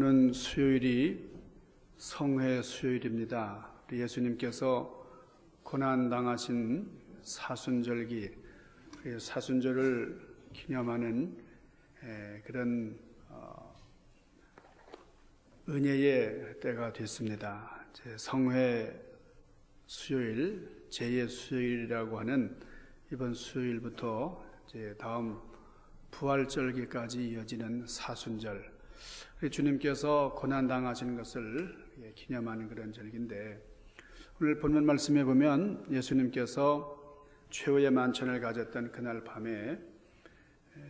오는 수요일이 성회 수요일입니다. 예수님께서 고난당하신 사순절기, 사순절을 기념하는 그런 은혜의 때가 됐습니다. 성회 수요일, 제2의 수요일이라고 하는 이번 수요일부터 이제 다음 부활절기까지 이어지는 사순절, 주님께서 고난당하신 것을 기념하는 그런 절기인데, 오늘 본문 말씀에 보면 예수님께서 최후의 만찬을 가졌던 그날 밤에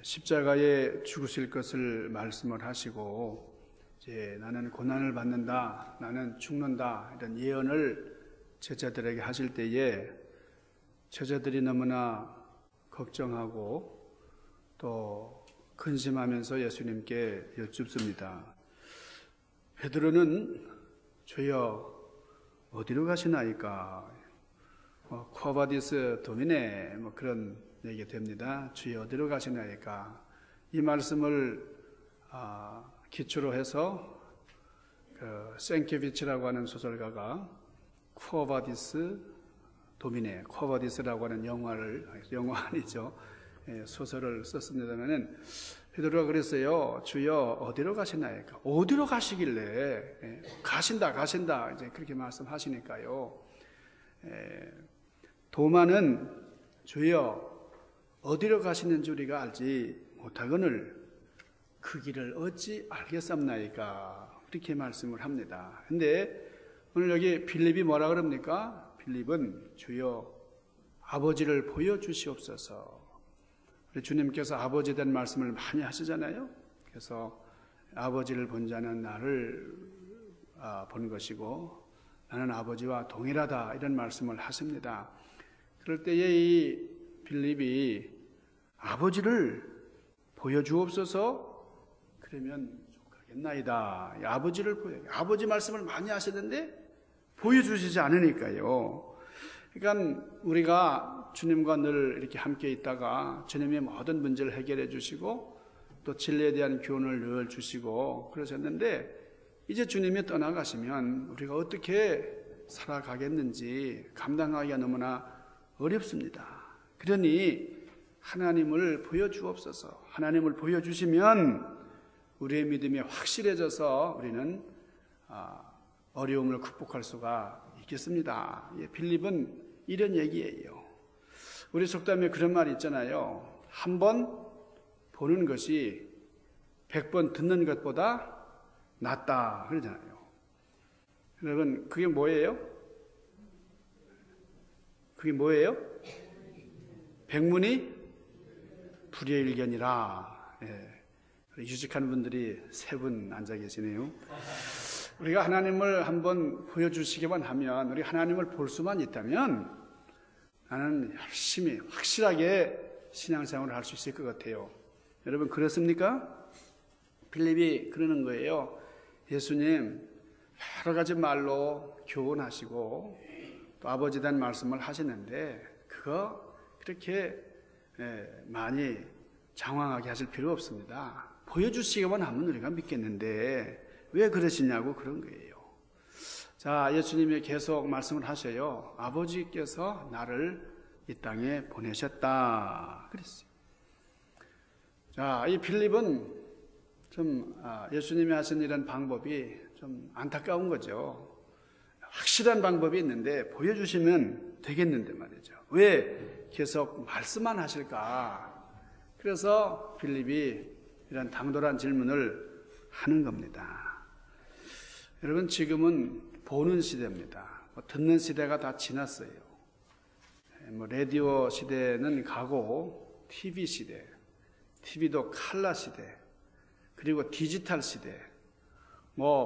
십자가에 죽으실 것을 말씀을 하시고, 이제 나는 고난을 받는다, 나는 죽는다, 이런 예언을 제자들에게 하실 때에 제자들이 너무나 걱정하고 또 근심하면서 예수님께 여쭙습니다. 베드로는 주여 어디로 가시나이까? 쿠아바디스 도미네, 그런 얘기 됩니다. 주여 어디로 가시나이까? 이 말씀을 기초로 해서 생케비치라고 하는 소설가가 쿠아바디스 도미네, 쿠아바디스라고 하는 영화 아니죠, 소설을 썼습니다만은, 베드로가 그랬어요. 주여 어디로 가시나이까? 어디로 가시길래? 가신다 이제 그렇게 말씀하시니까요. 도마는 주여 어디로 가시는지 우리가 알지 못하거늘 그 길을 어찌 알겠습나이까? 그렇게 말씀을 합니다. 근데 오늘 여기 빌립이 뭐라 그럽니까? 빌립은 주여 아버지를 보여주시옵소서. 주님께서 아버지에 대한 말씀을 많이 하시잖아요. 그래서 아버지를 본 자는 나를 본 것이고 나는 아버지와 동일하다, 이런 말씀을 하십니다. 그럴 때에 이 빌립이 아버지를 보여주옵소서, 그러면 좋겠나이다. 아버지 말씀을 많이 하시는데 보여주시지 않으니까요. 그러니까 우리가 주님과 늘 이렇게 함께 있다가 주님의 모든 문제를 해결해 주시고 또 진리에 대한 교훈을 늘 주시고 그러셨는데, 이제 주님이 떠나가시면 우리가 어떻게 살아가겠는지 감당하기가 너무나 어렵습니다. 그러니 하나님을 보여주옵소서. 하나님을 보여주시면 우리의 믿음이 확실해져서 우리는 어려움을 극복할 수가 있겠습니다. 빌립은 이런 얘기예요. 우리 속담에 그런 말이 있잖아요. 한 번 보는 것이 100번 듣는 것보다 낫다 그러잖아요. 여러분, 그게 뭐예요? 백문이 불여일견이라. 유직한 분들이 3분 앉아 계시네요. 우리가 하나님을 한번 보여주시기만 하면, 우리 하나님을 볼 수만 있다면 나는 열심히 확실하게 신앙생활을 할 수 있을 것 같아요. 여러분, 그렇습니까? 빌립이 그러는 거예요. 예수님 여러 가지 말로 교훈하시고 또 아버지에 대한 말씀을 하시는데 그거 그렇게 많이 장황하게 하실 필요 없습니다. 보여주시기만 하면 우리가 믿겠는데 왜 그러시냐고 그런 거예요. 자, 예수님이 계속 말씀을 하셔요. 아버지께서 나를 이 땅에 보내셨다 그랬어요. 자, 이 빌립은 좀 예수님이 하신 이런 방법이 좀 안타까운 거죠. 확실한 방법이 있는데 보여주시면 되겠는데 말이죠. 왜 계속 말씀만 하실까? 그래서 빌립이 이런 당돌한 질문을 하는 겁니다. 여러분, 지금은 보는 시대입니다. 듣는 시대가 다 지났어요. 라디오 시대는 가고 TV 시대, TV도 칼라 시대, 그리고 디지털 시대,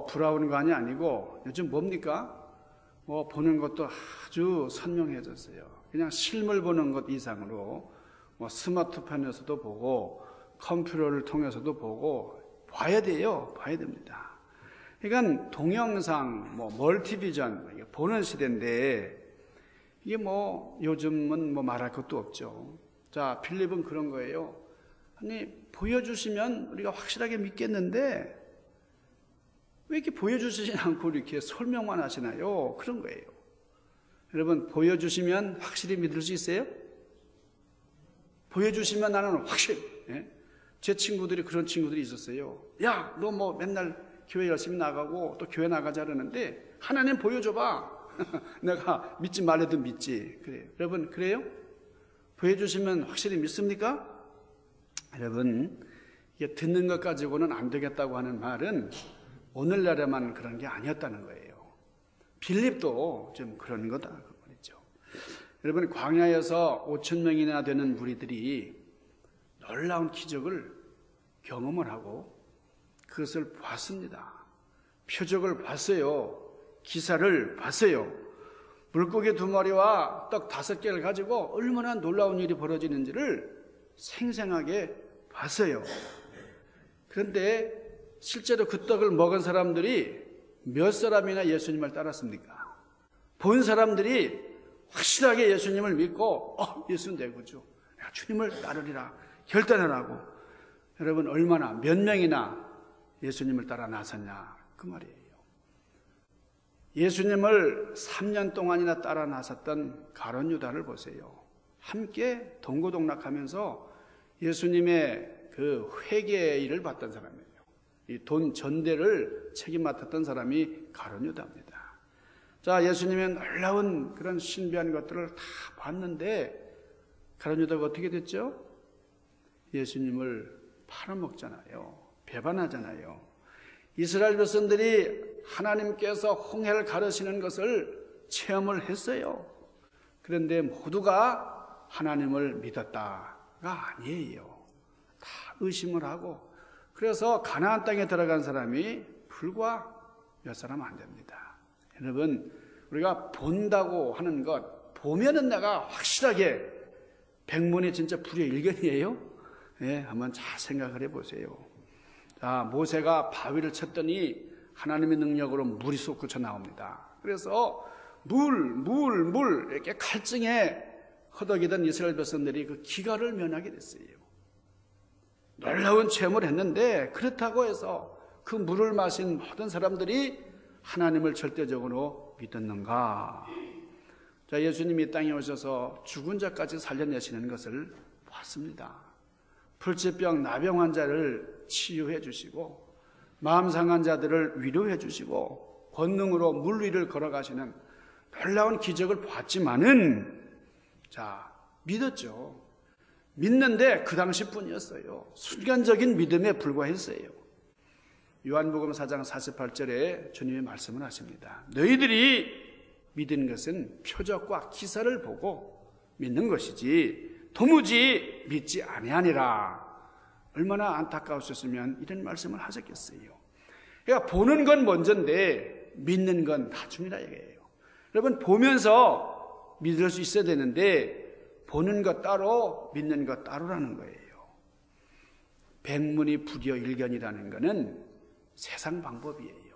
브라운관이 아니고 요즘 뭡니까? 보는 것도 아주 선명해졌어요. 그냥 실물 보는 것 이상으로 스마트폰에서도 보고 컴퓨터를 통해서도 보고 봐야 됩니다. 그러니까 동영상, 멀티비전 보는 시대인데 이게 요즘은 말할 것도 없죠. 자, 빌립은 그런 거예요. 아니, 보여주시면 우리가 확실하게 믿겠는데 왜 이렇게 보여주시지 않고 이렇게 설명만 하시나요? 그런 거예요. 여러분, 보여주시면 확실히 믿을 수 있어요? 보여주시면 나는 확실히. 예? 제 친구들이 그런 친구들이 있었어요. 야, 너 뭐 맨날 교회 열심히 나가고 또 교회 나가자 그러는데 하나님 보여줘봐. 내가 믿지 말래도 믿지. 그래요. 여러분, 그래요? 보여주시면 확실히 믿습니까? 여러분, 이게 듣는 것 가지고는 안 되겠다고 하는 말은 오늘날에만 그런 게 아니었다는 거예요. 빌립도 좀 그런 거다 그 말이죠. 여러분, 광야에서 5,000명이나 되는 무리들이 놀라운 기적을 경험을 하고 그것을 봤습니다. 표적을 봤어요. 기사를 봤어요. 물고기 2마리와 떡 5개를 가지고 얼마나 놀라운 일이 벌어지는지를 생생하게 봤어요. 그런데 실제로 그 떡을 먹은 사람들이 몇 사람이나 예수님을 따랐습니까? 본 사람들이 확실하게 예수님을 믿고 예수는 내 구주, 내가 주님을 따르리라 결단을 하고, 여러분 얼마나 몇 명이나 예수님을 따라 나섰냐 그 말이에요. 예수님을 3년 동안이나 따라 나섰던 가룟 유다를 보세요. 함께 동고동락하면서 예수님의 그 회개 일을 봤던 사람이에요. 이 돈 전대를 책임 맡았던 사람이 가룟 유다입니다. 자, 예수님의 놀라운 그런 신비한 것들을 다 봤는데 가룟 유다가 어떻게 됐죠? 예수님을 팔아먹잖아요. 배반하잖아요. 이스라엘 백성들이 하나님께서 홍해를 가르시는 것을 체험을 했어요. 그런데 모두가 하나님을 믿었다가 아니에요. 다 의심을 하고, 그래서 가나안 땅에 들어간 사람이 불과 몇 사람 안 됩니다. 여러분, 우리가 본다고 하는 것, 보면은 내가 확실하게 백문이 진짜 불여일견이에요. 예, 한번 잘 생각을 해보세요. 자, 모세가 바위를 쳤더니 하나님의 능력으로 물이 솟구쳐 나옵니다. 그래서 물 이렇게 칼증에 허덕이던 이스라엘 백성들이 그 기갈을 면하게 됐어요. 놀라운 체험을 했는데 그렇다고 해서 그 물을 마신 모든 사람들이 하나님을 절대적으로 믿었는가? 자, 예수님이 이 땅에 오셔서 죽은 자까지 살려내시는 것을 봤습니다. 불치병, 나병 환자를 치유해 주시고 마음 상한 자들을 위로해 주시고 권능으로 물 위를 걸어가시는 놀라운 기적을 봤지만은, 자, 믿었죠. 믿는데 그 당시뿐이었어요. 순간적인 믿음에 불과했어요. 요한복음 4장 48절에 주님이 말씀을 하십니다. 너희들이 믿은 것은 표적과 기사를 보고 믿는 것이지 도무지 믿지 아니하니라. 얼마나 안타까우셨으면 이런 말씀을 하셨겠어요. 그러니까 보는 건 먼저인데 믿는 건 나중이라 얘기해요. 여러분, 보면서 믿을 수 있어야 되는데 보는 것 따로 믿는 것 따로라는 거예요. 백문이 불여일견이라는 것은 세상 방법이에요.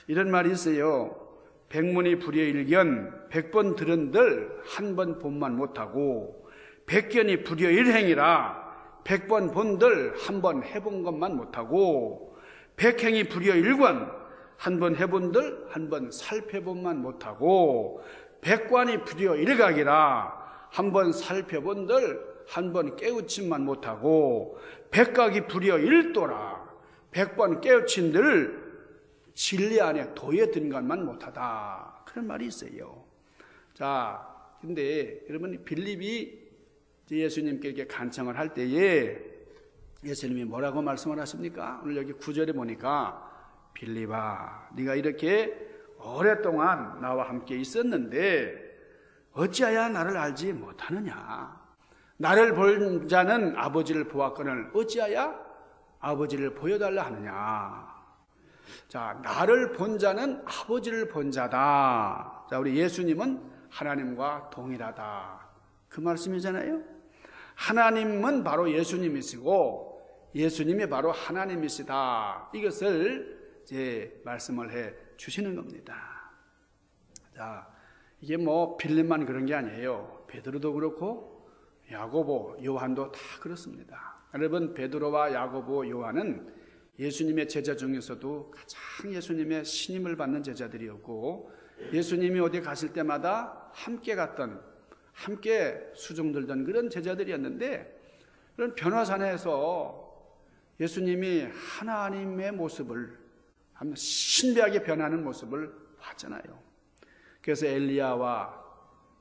이런 말이 있어요. 백문이 불여일견, 100번 들은들 한 번 본만 못하고, 백견이 불여일행이라 100번 본들 한 번 해본 것만 못하고, 백행이 불여일관, 한 번 해본들 한 번 살펴본만 못하고, 백관이 불여일각이라 한 번 살펴본들 한 번 깨우침만 못하고, 백각이 불여일도라 100번 깨우친들 진리 안에 도에 든 것만 못하다. 그런 말이 있어요. 자, 근데 여러분, 빌립이 예수님께 이렇게 간청을 할 때에 예수님이 뭐라고 말씀을 하십니까? 오늘 여기 9절에 보니까 빌립아, 네가 이렇게 오랫동안 나와 함께 있었는데 어찌하여 나를 알지 못하느냐? 나를 본 자는 아버지를 보았거늘 어찌하여 아버지를 보여달라 하느냐? 자, 나를 본 자는 아버지를 본 자다. 자, 우리 예수님은 하나님과 동일하다. 그 말씀이잖아요. 하나님은 바로 예수님이시고 예수님이 바로 하나님이시다. 이것을 이제 말씀을 해 주시는 겁니다. 자, 이게 뭐 빌립만 그런 게 아니에요. 베드로도 그렇고 야고보, 요한도 다 그렇습니다. 여러분, 베드로와 야고보, 요한은 예수님의 제자 중에서도 가장 예수님의 신임을 받는 제자들이었고, 예수님이 어디 가실 때마다 함께 갔던, 함께 수종 들던 그런 제자들이었는데, 그런 변화산에서 예수님이 하나님의 모습을, 신비하게 변하는 모습을 봤잖아요. 그래서 엘리야와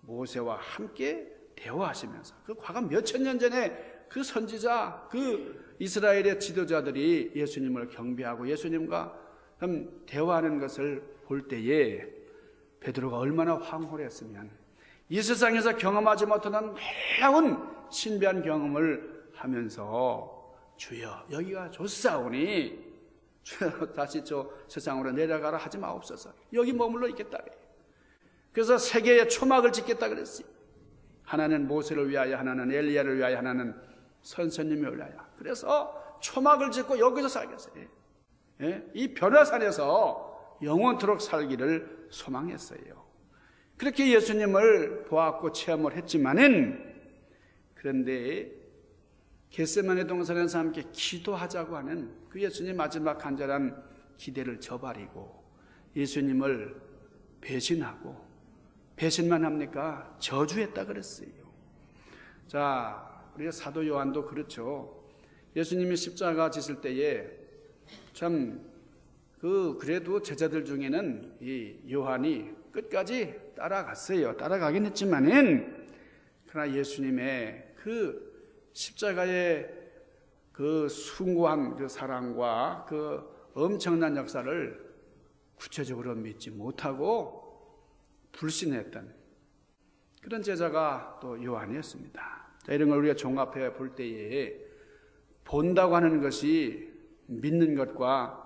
모세와 함께 대화하시면서, 그 과거 몇천 년 전에 그 선지자, 그 이스라엘의 지도자들이 예수님을 경배하고 예수님과 대화하는 것을 볼 때에 베드로가 얼마나 황홀했으면, 이 세상에서 경험하지 못하는 놀라운 신비한 경험을 하면서 주여 여기가 좋사오니 주여 다시 저 세상으로 내려가라 하지 마옵소서. 여기 머물러 있겠다. 그래서 세계에 초막을 짓겠다 그랬어요. 하나는 모세를 위하여, 하나는 엘리야를 위하여, 하나는 선생님을 위하여. 그래서 초막을 짓고 여기서 살겠어요. 예? 이 변화산에서 영원토록 살기를 소망했어요. 그렇게 예수님을 보았고 체험을 했지만은, 그런데 겟세마네 동산에서 함께 기도하자고 하는 그 예수님 마지막 간절한 기대를 저버리고 예수님을 배신하고, 배신만 합니까? 저주했다 그랬어요. 자, 우리가 사도 요한도 그렇죠. 예수님이 십자가 지실 때에 참 그래도 제자들 중에는 이 요한이 끝까지 따라갔어요. 따라가긴 했지만은, 그러나 예수님의 그 십자가의 그 숭고한 그 사랑과 그 엄청난 역사를 구체적으로 믿지 못하고 불신했던 그런 제자가 또 요한이었습니다. 자, 이런 걸 우리가 종합해 볼 때에 본다고 하는 것이 믿는 것과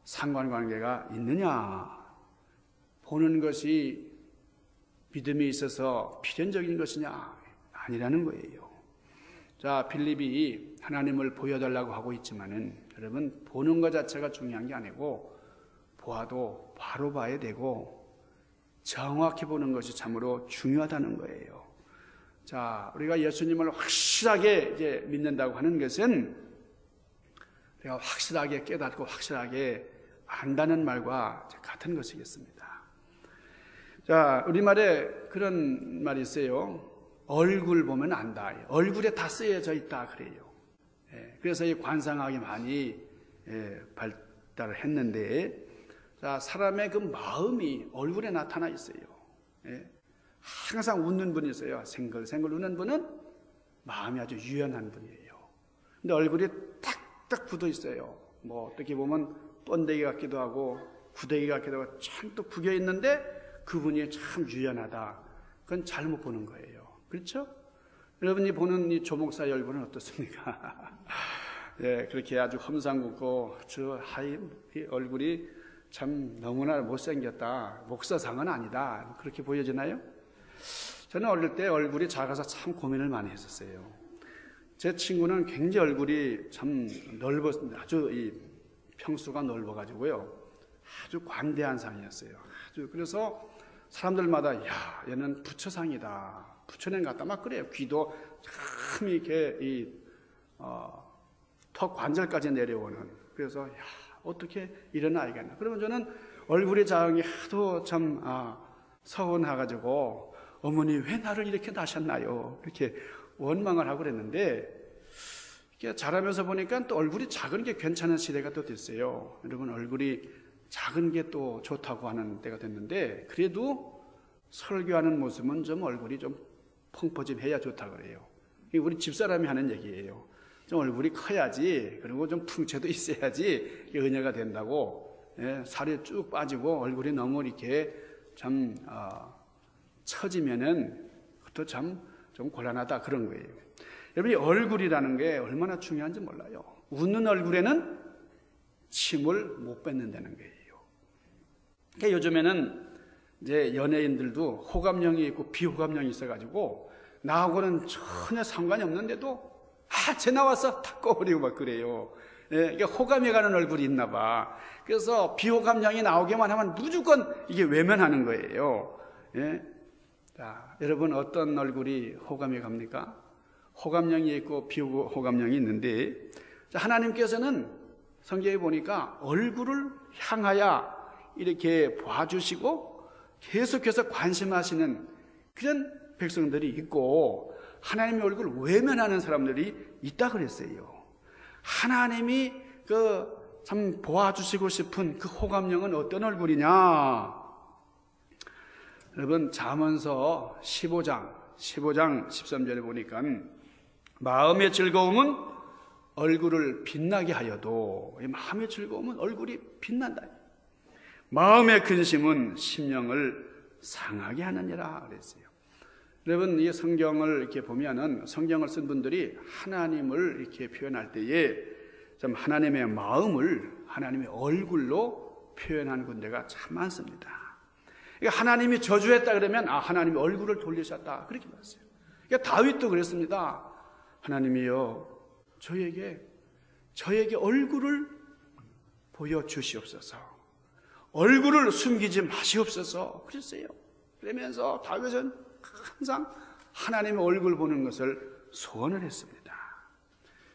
상관관계가 있느냐, 보는 것이 믿음이 있어서 필연적인 것이냐, 아니라는 거예요. 자, 빌립이 하나님을 보여달라고 하고 있지만은, 여러분, 보는 것 자체가 중요한 게 아니고 보아도 바로 봐야 되고 정확히 보는 것이 참으로 중요하다는 거예요. 자, 우리가 예수님을 확실하게 이제 믿는다고 하는 것은 우리가 확실하게 깨닫고 확실하게 안다는 말과 같은 것이겠습니다. 자, 우리말에 그런 말이 있어요. 얼굴 보면 안다. 얼굴에 다 쓰여져 있다 그래요. 그래서 이 관상학이 많이 발달을 했는데, 자, 사람의 그 마음이 얼굴에 나타나 있어요. 항상 웃는 분이 있어요. 생글생글 웃는 분은 마음이 아주 유연한 분이에요. 근데 얼굴이 탁탁 굳어 있어요. 뭐 어떻게 보면 번데기 같기도 하고 구데기 같기도 하고 찬뜩 구겨 있는데 그분이 참 유연하다. 그건 잘못 보는 거예요. 그렇죠? 여러분이 보는 이 조목사의 얼굴은 어떻습니까? 예, 그렇게 아주 험상궂고 이 얼굴이 참 너무나 못생겼다. 목사상은 아니다. 그렇게 보여지나요? 저는 어릴 때 얼굴이 작아서 참 고민을 많이 했었어요. 제 친구는 굉장히 얼굴이 참 아주 이 평수가 넓어가지고요. 아주 관대한 상이었어요. 그래서 사람들마다 야, 얘는 부처상이다. 부처님 같다. 막 그래요. 귀도 참 이렇게 턱 관절까지 내려오는. 그래서 야, 어떻게 이런 아이가 있나. 그러면 저는 얼굴이 작은 게 하도 참 서운해가지고 어머니 왜 나를 이렇게 낳으셨나요? 이렇게 원망을 하고 그랬는데, 이렇게 자라면서 보니까 또 얼굴이 작은 게 괜찮은 시대가 또 됐어요. 여러분, 얼굴이 작은 게 또 좋다고 하는 때가 됐는데, 그래도 설교하는 모습은 좀 얼굴이 좀 펑퍼짐해야 좋다 그래요. 이게 우리 집사람이 하는 얘기예요. 좀 얼굴이 커야지, 그리고 좀 풍채도 있어야지 은혜가 된다고. 살이 쭉 빠지고 얼굴이 너무 이렇게 참 처지면은 그것도 참 좀 곤란하다 그런 거예요. 여러분, 이 얼굴이라는 게 얼마나 중요한지 몰라요. 웃는 얼굴에는 침을 못 뱉는다는 거예요. 그러니까 요즘에는 이제 연예인들도 호감형이 있고 비호감형이 있어가지고 나하고는 전혀 상관이 없는데도 쟤 나왔어 탁 꺼버리고 막 그래요. 그러니까 호감이 가는 얼굴이 있나 봐. 그래서 비호감형이 나오기만 하면 무조건 이게 외면하는 거예요. 자, 여러분, 어떤 얼굴이 호감이 갑니까? 호감형이 있고 비호감형이 있는데, 자, 하나님께서는 성경에 보니까 얼굴을 향하여 이렇게 봐주시고 계속해서 관심하시는 그런 백성들이 있고, 하나님의 얼굴을 외면하는 사람들이 있다 그랬어요. 하나님이 참 보아주시고 싶은 그 호감형은 어떤 얼굴이냐? 여러분, 잠언서 15장 13절에 보니까 마음의 즐거움은 얼굴을 빛나게 하여도, 마음의 즐거움은 얼굴이 빛난다. 마음의 근심은 심령을 상하게 하느니라 그랬어요. 여러분, 이 성경을 이렇게 보면은, 성경을 쓴 분들이 하나님을 이렇게 표현할 때에 좀 하나님의 마음을 하나님의 얼굴로 표현한 군데가 참 많습니다. 그러니까 하나님이 저주했다 그러면 하나님이 얼굴을 돌리셨다 그렇게 말했어요. 그러니까 다윗도 그랬습니다. 하나님이여, 저에게 얼굴을 보여주시옵소서. 얼굴을 숨기지 마시옵소서 그랬어요. 그러면서 다윗은 항상 하나님의 얼굴 보는 것을 소원을 했습니다.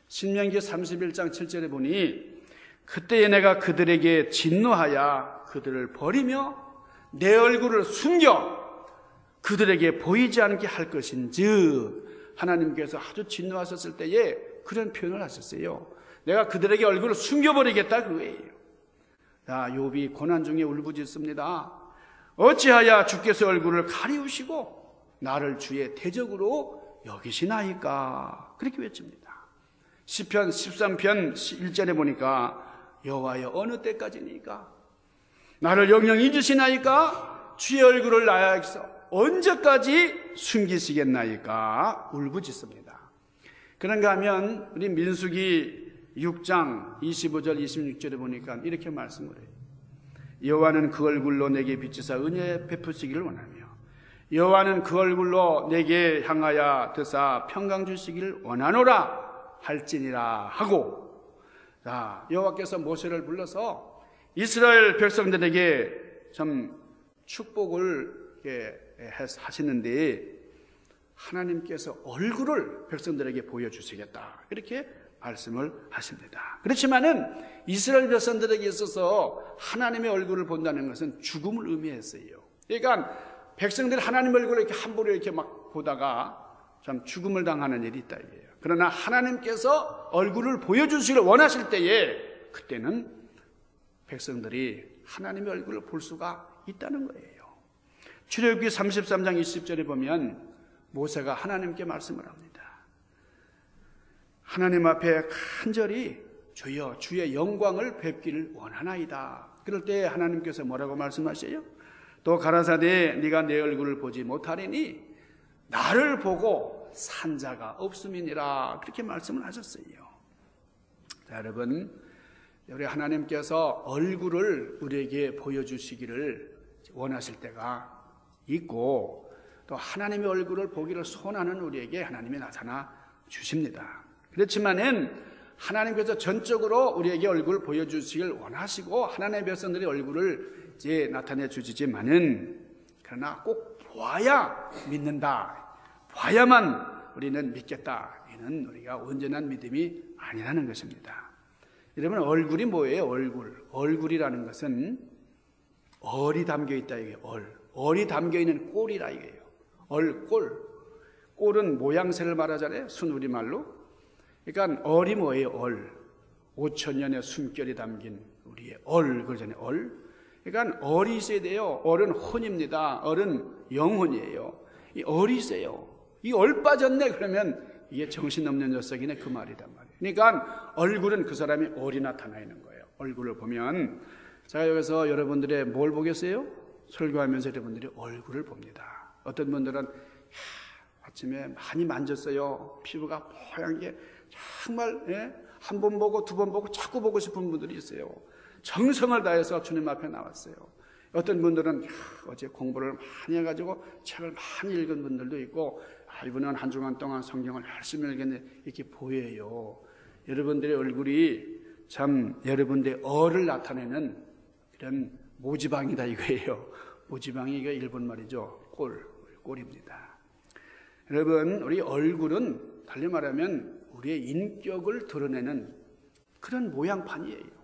신명기 31장 7절에 보니 그때에 내가 그들에게 진노하여 그들을 버리며 내 얼굴을 숨겨 그들에게 보이지 않게 할 것인즉, 하나님께서 아주 진노하셨을 때에 그런 표현을 하셨어요. 내가 그들에게 얼굴을 숨겨버리겠다 그거예요. 욥이 고난 중에 울부짖습니다. 어찌하여 주께서 얼굴을 가리우시고 나를 주의 대적으로 여기시나이까 그렇게 외칩니다. 시편 13편 1절에 보니까 여호와여 어느 때까지니까 나를 영영 잊으시나이까 주의 얼굴을 나에게서 언제까지 숨기시겠나이까 울부짖습니다. 그런가 하면 우리 민수기 6장 25절 26절에 보니까 이렇게 말씀을 해요. 여호와는 그 얼굴로 내게 비치사 은혜 베푸시기를 원하며 여호와는 그 얼굴로 내게 향하여 드사 평강 주시기를 원하노라 할지니라 하고, 여호와께서 모세를 불러서 이스라엘 백성들에게 참 축복을 하시는데 하나님께서 얼굴을 백성들에게 보여주시겠다 이렇게 말씀을 하십니다. 그렇지만은 이스라엘 백성들에게 있어서 하나님의 얼굴을 본다는 것은 죽음을 의미했어요. 그러니까 백성들이 하나님 얼굴을 이렇게 함부로 이렇게 막 보다가 참 죽음을 당하는 일이 있다 이게요. 그러나 하나님께서 얼굴을 보여주시기를 원하실 때에 그때는 백성들이 하나님의 얼굴을 볼 수가 있다는 거예요. 출애굽기 33장 20절에 보면 모세가 하나님께 말씀을 합니다. 하나님 앞에 간절히 주여 주의 영광을 뵙기를 원하나이다. 그럴 때 하나님께서 뭐라고 말씀하세요? 또 가라사대 네가 내 얼굴을 보지 못하리니 나를 보고 산 자가 없음이니라 그렇게 말씀을 하셨어요. 자, 여러분, 우리 하나님께서 얼굴을 우리에게 보여주시기를 원하실 때가 있고 또 하나님의 얼굴을 보기를 소원하는 우리에게 하나님이 나타나 주십니다. 그렇지만은 하나님께서 전적으로 우리에게 얼굴을 보여주시길 원하시고 하나님의 백성들의 얼굴을 이제 나타내 주시지만은 그러나 꼭 보아야 믿는다. 봐야만 우리는 믿겠다. 이는 우리가 온전한 믿음이 아니라는 것입니다. 여러분, 얼굴이 뭐예요? 얼굴이라는 것은 얼이 담겨 있다 이게요. 얼이 담겨 있는 꼴이라 이게요. 꼴은 모양새를 말하잖아요. 순우리말로. 그러니까 얼이 뭐예요? 5,000년의 숨결이 담긴 우리의 그러잖아요. 그러니까 얼이 있어야 돼요. 얼은 혼입니다. 얼은 영혼이에요. 이 얼이 있어요. 이 얼 빠졌네 그러면 이게 정신없는 녀석이네 그 말이란 말이에요. 그러니까 얼굴은 그 사람이 얼이 나타나 있는 거예요. 얼굴을 보면 제가 여기서 여러분들의 뭘 보겠어요? 설교하면서 여러분들이 얼굴을 봅니다. 어떤 분들은 아침에 많이 만졌어요. 피부가 뽀얀 게 정말 한 번 보고 두 번 보고 자꾸 보고 싶은 분들이 있어요. 정성을 다해서 주님 앞에 나왔어요. 어떤 분들은 어제 공부를 많이 해가지고 책을 많이 읽은 분들도 있고 이분은 한 주간 동안 성경을 열심히 읽겠네 이렇게 보여요. 여러분들의 얼굴이 참 여러분들의 얼을 나타내는 그런 모지방이다 이거예요. 모지방이 이거 일본 말이죠. 꼴입니다. 여러분, 우리 얼굴은 달리 말하면 우리의 인격을 드러내는 그런 모양판이에요.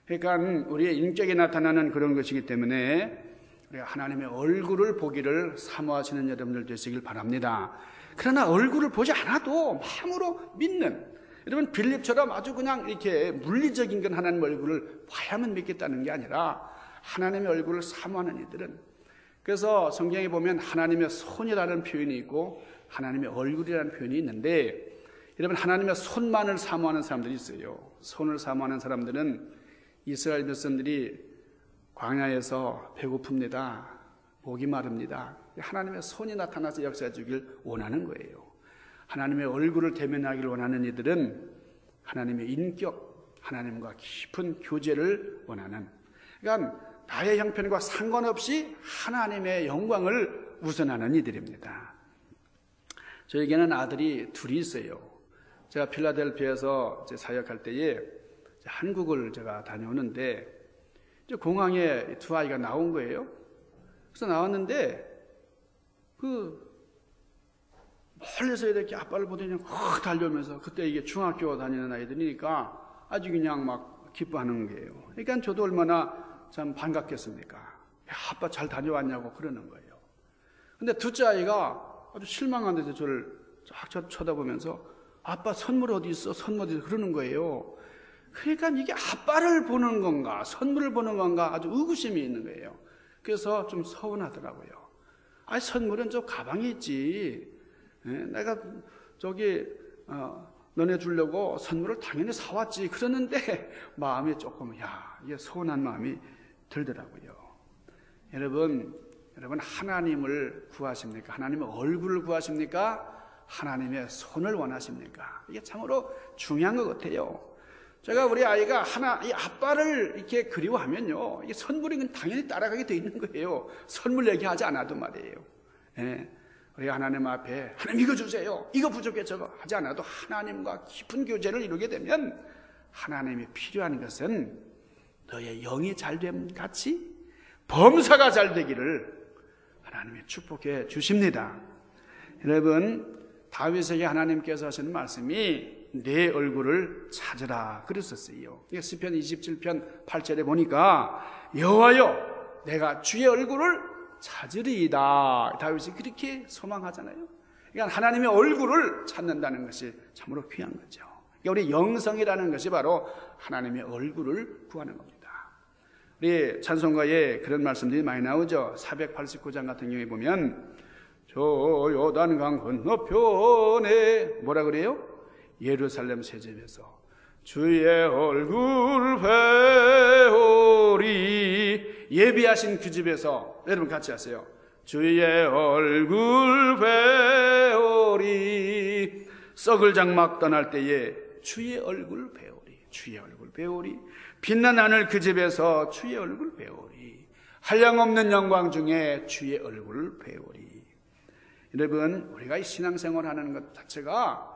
그러니까 우리의 인격에 나타나는 그런 것이기 때문에 우리가 하나님의 얼굴을 보기를 사모하시는 여러분들 되시길 바랍니다. 그러나 얼굴을 보지 않아도 마음으로 믿는, 여러분 빌립처럼 아주 그냥 이렇게 물리적인 건 하나님 얼굴을 봐야만 믿겠다는 게 아니라 하나님의 얼굴을 사모하는 이들은, 그래서 성경에 보면 하나님의 손이라는 표현이 있고 하나님의 얼굴이라는 표현이 있는데, 여러분 하나님의 손만을 사모하는 사람들이 있어요. 손을 사모하는 사람들은 이스라엘 백성들이 광야에서 배고픕니다. 목이 마릅니다. 하나님의 손이 나타나서 역사해 주길 원하는 거예요. 하나님의 얼굴을 대면하기를 원하는 이들은 하나님의 인격, 하나님과 깊은 교제를 원하는, 그러니까 나의 형편과 상관없이 하나님의 영광을 우선하는 이들입니다. 저에게는 아들이 둘이 있어요. 제가 필라델피아에서 사역할 때에 한국을 제가 다녀오는데 공항에 두 아이가 나온 거예요. 그래서 나왔는데 멀리서 이렇게 아빠를 보더니 확 달려오면서, 그때 이게 중학교 다니는 아이들이니까 아주 그냥 막 기뻐하는 거예요. 그러니까 저도 얼마나 참 반갑겠습니까? 아빠 잘 다녀왔냐고 그러는 거예요. 근데 둘째 아이가 아주 실망한 듯이 저를 쫙 쳐다보면서 아빠 선물 어디 있어? 선물 어디 있어? 그러는 거예요. 그러니까 이게 아빠를 보는 건가 선물을 보는 건가 아주 의구심이 있는 거예요. 그래서 좀 서운하더라고요. 아니 선물은 저 가방에 있지. 내가 저기 너네 주려고 선물을 당연히 사왔지. 그러는데 마음이 조금 이게 서운한 마음이 들더라고요. 여러분 하나님을 구하십니까? 하나님의 얼굴을 구하십니까? 하나님의 손을 원하십니까? 이게 참으로 중요한 것 같아요. 제가 우리 아이가 이 아빠를 이렇게 그리워하면요, 이게 선물이 당연히 따라가게 돼 있는 거예요. 선물 얘기하지 않아도 말이에요. 우리 하나님 앞에 하나님 이거 주세요, 이거 부족해, 저거 하지 않아도 하나님과 깊은 교제를 이루게 되면 하나님이 필요한 것은 너의 영이 잘됨 같이 범사가 잘 되기를 하나님이 축복해 주십니다. 여러분 다윗에게 하나님께서 하시는 말씀이 내 얼굴을 찾으라 그랬었어요. 시편 27편 8절에 보니까 여호와여 내가 주의 얼굴을 찾으리이다. 다윗이 그렇게 소망하잖아요. 그러니까 하나님의 얼굴을 찾는다는 것이 참으로 귀한 거죠. 그러니까 우리 영성이라는 것이 바로 하나님의 얼굴을 구하는 겁니다. 우리 찬송가에 그런 말씀들이 많이 나오죠. 489장 같은 경우에 보면 저 요단강 건너편에 뭐라 그래요? 예루살렘 세집에서 주의 얼굴 배우리. 예비하신 그 집에서 여러분 같이 하세요. 주의 얼굴 배우리. 썩을 장막 떠날 때에 주의 얼굴 배우리. 주의 얼굴 배우리. 빛난 하늘 그 집에서 주의 얼굴 배우리. 한량없는 영광 중에 주의 얼굴을 배우리. 여러분 우리가 이 신앙생활하는 것 자체가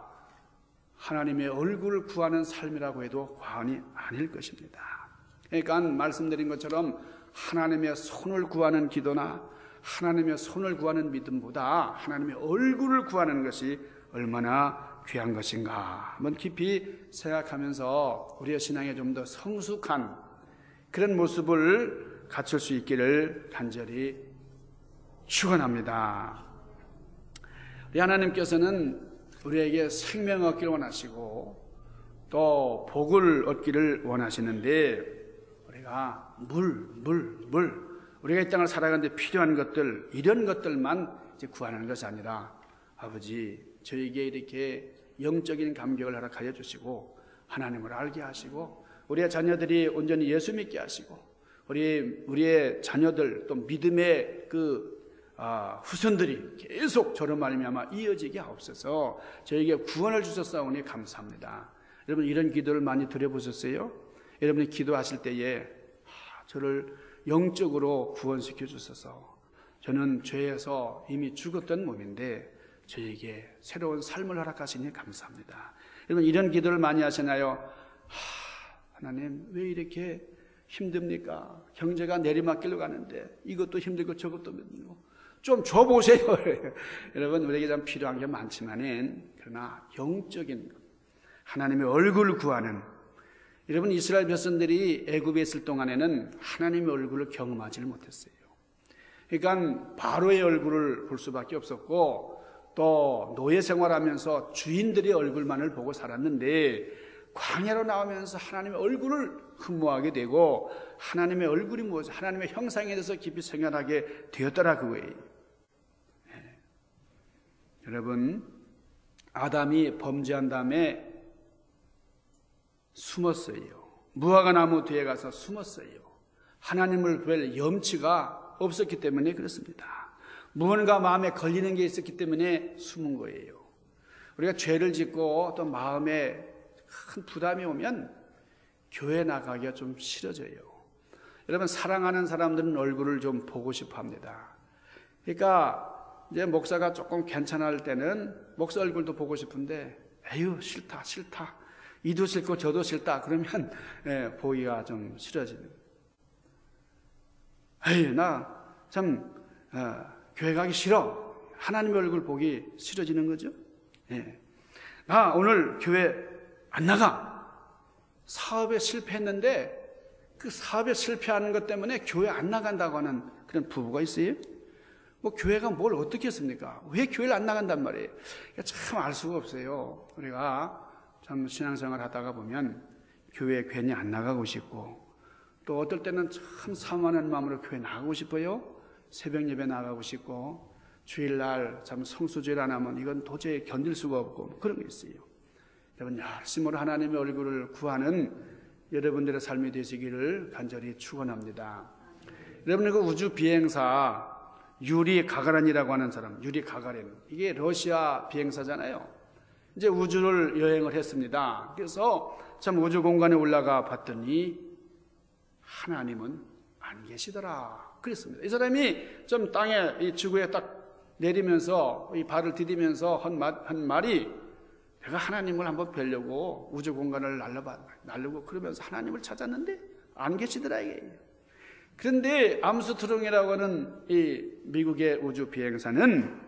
하나님의 얼굴을 구하는 삶이라고 해도 과언이 아닐 것입니다. 그러니까 말씀드린 것처럼 하나님의 손을 구하는 기도나 하나님의 손을 구하는 믿음보다 하나님의 얼굴을 구하는 것이 얼마나 귀한 것인가 한번 깊이 생각하면서 우리의 신앙에 좀 더 성숙한 그런 모습을 갖출 수 있기를 간절히 축원합니다. 우리 하나님께서는 우리에게 생명 얻기를 원하시고 또 복을 얻기를 원하시는데 우리가 우리가 이 땅을 살아가는데 필요한 것들 이런 것들만 이제 구하는 것이 아니라 아버지 저에게 이렇게 영적인 감격을 허락하여 주시고 하나님을 알게 하시고 우리의 자녀들이 온전히 예수 믿게 하시고 우리의 자녀들 또 믿음의 후손들이 계속 저로 말미암아 이어지게 하옵소서. 저에게 구원을 주셨사오니 감사합니다. 여러분 이런 기도를 많이 드려보셨어요? 여러분이 기도하실 때에 저를 영적으로 구원시켜 주셔서 저는 죄에서 이미 죽었던 몸인데 저에게 새로운 삶을 허락하시니 감사합니다. 여러분 이런 기도를 많이 하시나요? 하나님 왜 이렇게 힘듭니까? 경제가 내리막길로 가는데 이것도 힘들고 저것도 힘들고 좀 줘보세요. 여러분 우리에게 참 필요한 게 많지만은 그러나 영적인 것, 하나님의 얼굴을 구하는 여러분, 이스라엘 백성들이 애굽에 있을 동안에는 하나님의 얼굴을 경험하지를 못했어요. 그러니까 바로의 얼굴을 볼 수밖에 없었고, 또 노예 생활하면서 주인들의 얼굴만을 보고 살았는데, 광야로 나오면서 하나님의 얼굴을 흠모하게 되고, 하나님의 얼굴이 무엇이, 하나님의 형상에 대해서 깊이 생각하게 되었더라 그거예요. 네. 여러분, 아담이 범죄한 다음에 숨었어요. 무화과 나무 뒤에 가서 숨었어요. 하나님을 뵐 염치가 없었기 때문에 그렇습니다. 무언가 마음에 걸리는 게 있었기 때문에 숨은 거예요. 우리가 죄를 짓고 또 마음에 큰 부담이 오면 교회 나가기가 좀 싫어져요. 여러분, 사랑하는 사람들은 얼굴을 좀 보고 싶어 합니다. 그러니까 이제 목사가 조금 괜찮을 때는 목사 얼굴도 보고 싶은데, 에휴, 싫다, 싫다. 이도 싫고 저도 싫다. 그러면 보기가 좀 싫어지는. 에휴, 나 참 교회 가기 싫어. 하나님의 얼굴 보기 싫어지는 거죠. 나 오늘 교회 안 나가. 사업에 실패했는데 그 사업에 실패하는 것 때문에 교회 안 나간다고 하는 그런 부부가 있어요. 뭐 교회가 뭘 어떻게 했습니까? 왜 교회를 안 나간단 말이에요? 참 알 수가 없어요. 우리가 참 신앙생활 하다가 보면 교회에 괜히 안 나가고 싶고, 또 어떨 때는 참 사모하는 마음으로 교회 나가고 싶어요. 새벽 예배 나가고 싶고, 주일날 참 성수주일 안 하면 이건 도저히 견딜 수가 없고, 그런 게 있어요. 여러분, 열심으로 하나님의 얼굴을 구하는 여러분들의 삶이 되시기를 간절히 축원합니다. 여러분, 그 우주 비행사 유리 가가린이라고 하는 사람, 유리 가가린, 이게 러시아 비행사잖아요. 이제 우주를 여행을 했습니다. 그래서 참 우주 공간에 올라가 봤더니 하나님은 안 계시더라 그랬습니다. 이 사람이 좀 땅에, 이 지구에 딱 내리면서 이 발을 디디면서 한 말이, 내가 하나님을 한번 뵈려고 우주 공간을 날려고 그러면서 하나님을 찾았는데 안 계시더라 이게. 그런데 암스트롱이라고 하는 이 미국의 우주 비행사는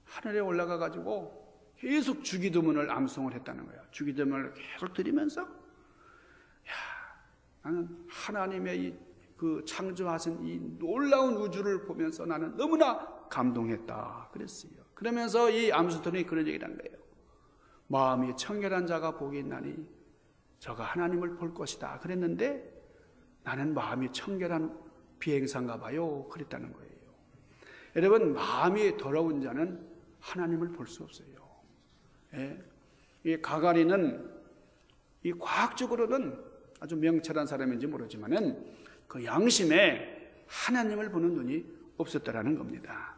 하늘에 올라가 가지고 계속 주기도문을 암송을 했다는 거예요. 주기도문을 계속 드리면서, 나는 하나님의 그 창조하신 이 놀라운 우주를 보면서 나는 너무나 감동했다 그랬어요. 그러면서 이 암스트롱이 그런 얘기를 한 거예요. 마음이 청결한 자가 복이 있나니 저가 하나님을 볼 것이다 그랬는데, 나는 마음이 청결한 비행사인가 봐요 그랬다는 거예요. 여러분, 마음이 더러운 자는 하나님을 볼 수 없어요. 이 가가린은 이 과학적으로는 아주 명철한 사람인지 모르지만은 그 양심에 하나님을 보는 눈이 없었다라는 겁니다.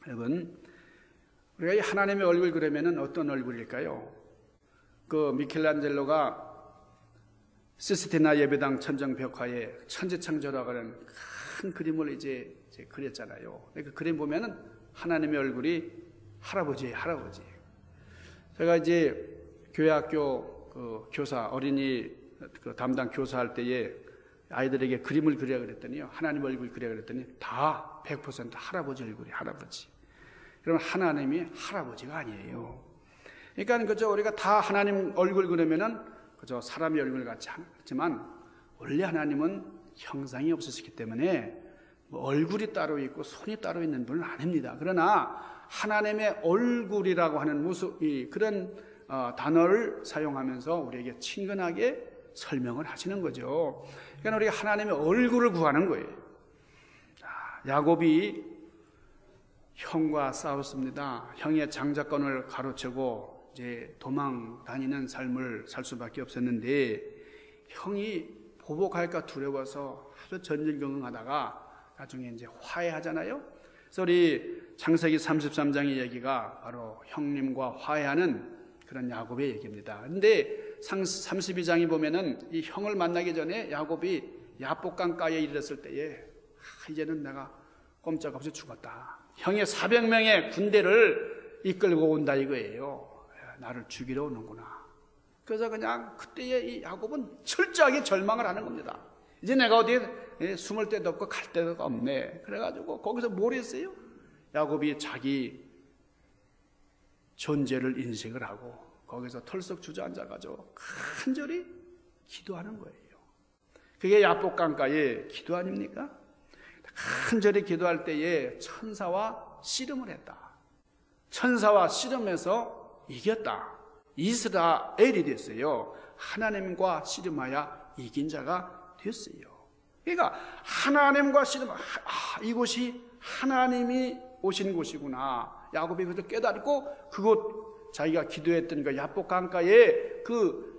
여러분, 우리가 이 하나님의 얼굴 그러면은 어떤 얼굴일까요? 그 미켈란젤로가 시스티나 예배당 천정 벽화에 천지창조라고 하는 큰 그림을 이제 그렸잖아요. 그 그림 보면은 하나님의 얼굴이 할아버지예요, 할아버지. 제가 이제 교회학교 그 교사, 어린이 그 담당 교사할 때에 아이들에게 그림을 그려 그랬더니요, 하나님 얼굴 그려 그랬더니 다 100% 할아버지 얼굴이, 할아버지. 그러면 하나님이 할아버지가 아니에요. 그러니까 그저 우리가 다 하나님 얼굴 그러면은 그저 사람의 얼굴 같이 하지만, 원래 하나님은 형상이 없으시기 때문에 뭐 얼굴이 따로 있고 손이 따로 있는 분은 아닙니다. 그러나 하나님의 얼굴이라고 하는 그런 단어를 사용하면서 우리에게 친근하게 설명을 하시는 거죠. 그러니까 우리가 하나님의 얼굴을 구하는 거예요. 야곱이 형과 싸웠습니다. 형의 장자권을 가로채고 이제 도망 다니는 삶을 살 수밖에 없었는데, 형이 보복할까 두려워서 아주 전전긍긍하다가 나중에 이제 화해하잖아요. 그래서 우리 창세기 33장의 얘기가 바로 형님과 화해하는 그런 야곱의 얘기입니다. 근데 32장이 보면은 이 형을 만나기 전에 야곱이 야복강가에 이르렀을 때에 이제는 내가 꼼짝없이 죽었다. 형의 400명의 군대를 이끌고 온다 이거예요. 나를 죽이러 오는구나. 그래서 그냥 그때의 이 야곱은 철저하게 절망을 하는 겁니다. 이제 내가 어디에 숨을 데도 없고 갈 데도 없네. 그래가지고 거기서 뭘 했어요? 야곱이 자기 존재를 인식을 하고 거기서 털썩 주저앉아가지고 간절히 기도하는 거예요. 그게 야복강가의 기도 아닙니까? 간절히 기도할 때에 천사와 씨름을 했다. 천사와 씨름해서 이겼다. 이스라엘이 됐어요. 하나님과 씨름하여 이긴 자가 됐어요. 그러니까 하나님과 씨름, 이곳이 하나님이 오신 곳이구나. 야곱이 그것을 깨닫고 그곳 자기가 기도했던 그 야복강가에 그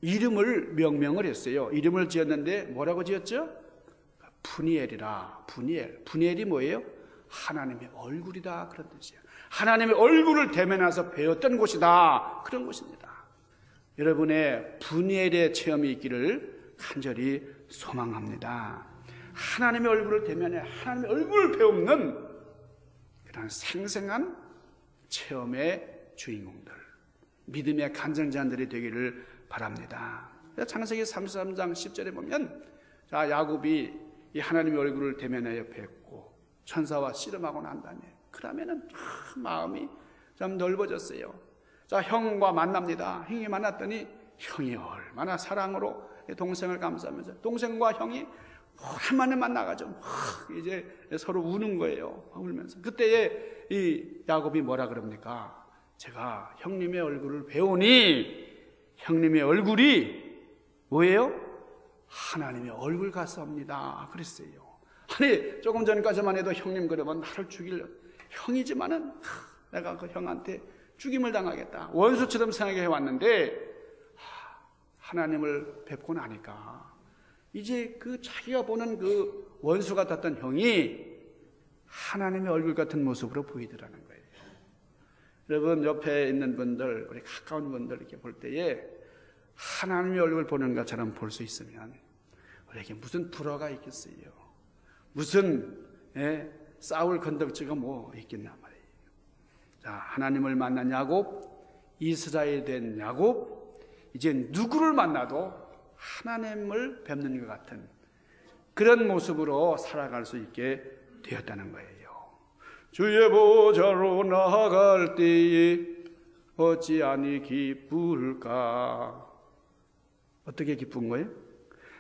이름을 명명을 했어요. 이름을 지었는데 뭐라고 지었죠? 푸니엘이라. 푸니엘이 뭐예요? 하나님의 얼굴이다, 그런 뜻이에요. 하나님의 얼굴을 대면해서 배웠던 곳이다, 그런 곳입니다. 여러분의 푸니엘의 체험이 있기를 간절히 소망합니다. 하나님의 얼굴을 대면해 하나님의 얼굴을 배우는 그런 생생한 체험의 주인공들, 믿음의 간증자들이 되기를 바랍니다. 창세기 33장 10절에 보면 자, 야곱이 이 하나님의 얼굴을 대면하여 뵙고 천사와 씨름하고 난 다음에 그러면은 마음이 좀 넓어졌어요. 자, 형과 만납니다. 형이 만났더니 형이 얼마나 사랑으로 동생을 감싸면서 동생과 형이 오랜만에 만나가지고 이제 서로 우는 거예요. 울면서. 그때에 이 야곱이 뭐라 그럽니까? 제가 형님의 얼굴을 배우니 형님의 얼굴이 뭐예요? 하나님의 얼굴 같사옵니다, 그랬어요. 아니, 조금 전까지만 해도 형님 그러면 나를 죽일 형이지만은 내가 그 형한테 죽임을 당하겠다, 원수처럼 생각해 왔는데 하나님을 뵙고 나니까 이제 그 자기가 보는 그 원수 같았던 형이 하나님의 얼굴 같은 모습으로 보이더라는 거예요. 여러분, 옆에 있는 분들, 우리 가까운 분들 이렇게 볼 때에 하나님의 얼굴 보는 것처럼 볼 수 있으면 우리에게 무슨 불화가 있겠어요? 무슨 싸울 건덕지가 뭐 있겠나 말이에요. 자, 하나님을 만난 야곱, 이스라엘 된 야곱, 이제 누구를 만나도 하나님을 뵙는 것 같은 그런 모습으로 살아갈 수 있게 되었다는 거예요. 주의 보좌로 나아갈 때에 어찌하니 기쁠까? 어떻게 기쁜 거예요?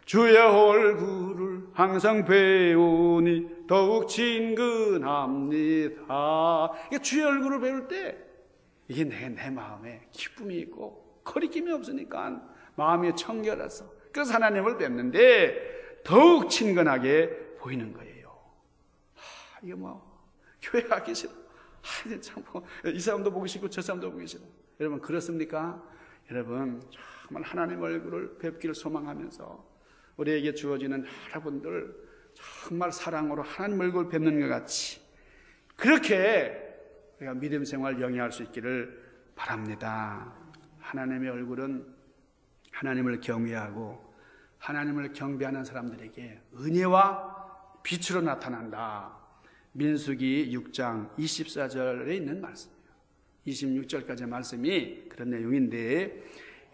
주의 얼굴을 항상 배우니 더욱 친근합니다. 주의 얼굴을 배울 때 이게 내 마음에 기쁨이 있고 거리낌이 없으니까 마음이 청결해서 그래서 하나님을 뵙는데 더욱 친근하게 보이는 거예요. 이게 뭐 교회 가기 싫어. 참 이 사람도 보기 싫고 저 사람도 보기 싫어. 여러분 그렇습니까? 여러분 정말 하나님 얼굴을 뵙기를 소망하면서 우리에게 주어지는 여러분들 정말 사랑으로 하나님 얼굴을 뵙는 것 같이 그렇게 우리가 믿음 생활 영위할 수 있기를 바랍니다. 하나님의 얼굴은 하나님을 경외하고 하나님을 경배하는 사람들에게 은혜와 빛으로 나타난다. 민수기 6장 24절에 있는 말씀이에요. 26절까지의 말씀이 그런 내용인데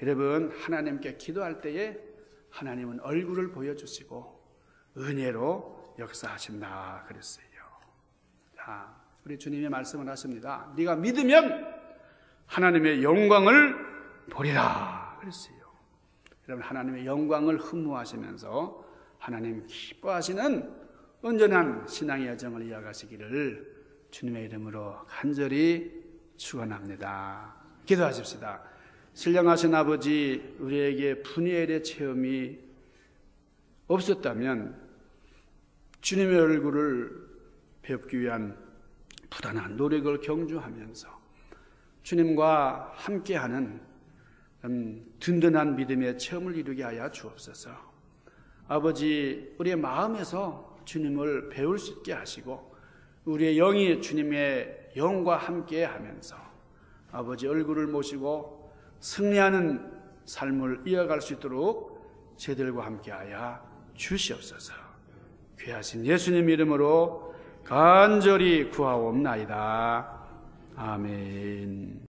여러분 하나님께 기도할 때에 하나님은 얼굴을 보여주시고 은혜로 역사하신다 그랬어요. 자, 우리 주님의 말씀을 하십니다. 네가 믿으면 하나님의 영광을 보리라 그랬어요. 여러분 하나님의 영광을 흠모하시면서 하나님 기뻐하시는 온전한 신앙의 여정을 이어가시기를 주님의 이름으로 간절히 축원합니다. 기도하십시다. 신령하신 아버지, 우리에게 푸니엘의 체험이 없었다면 주님의 얼굴을 뵙기 위한 부단한 노력을 경주하면서 주님과 함께하는 든든한 믿음의 체험을 이루게 하여 주옵소서. 아버지, 우리의 마음에서 주님을 배울 수 있게 하시고 우리의 영이 주님의 영과 함께 하면서 아버지 얼굴을 모시고 승리하는 삶을 이어갈 수 있도록 저희들과 함께하여 주시옵소서. 귀하신 예수님 이름으로 간절히 구하옵나이다. 아멘.